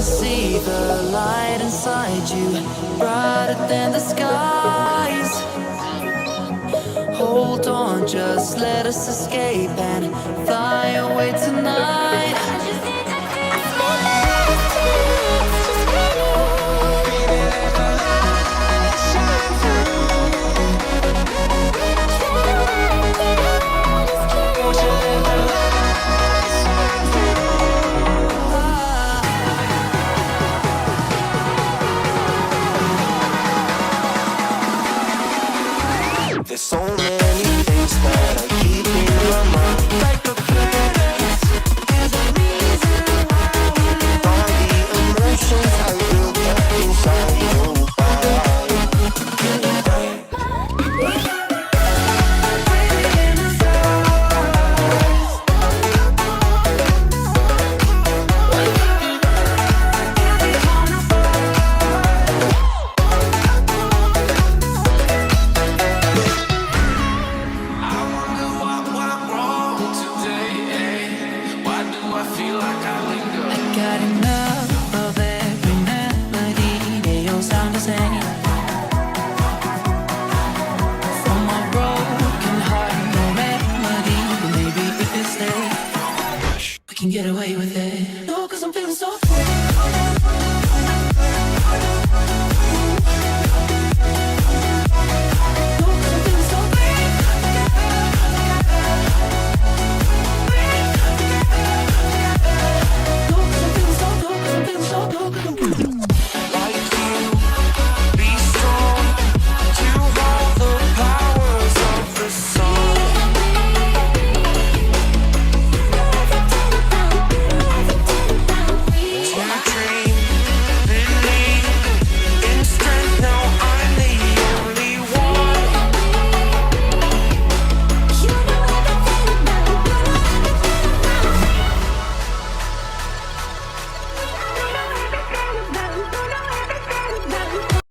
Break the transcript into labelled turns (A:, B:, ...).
A: see the light inside you, brighter than the skies. Hold on, just let us escape and fly away tonight.
B: There's so many things that I keep in my mind. Like the planets, there's a reason why we live. All the emotions I built up inside your body. Breathing in the stars.
A: Got enough of every melody, they all sound the same. From my broken heart, no remedy, but maybe if you stay, we can get away with it. No, 'cause I'm feeling so free.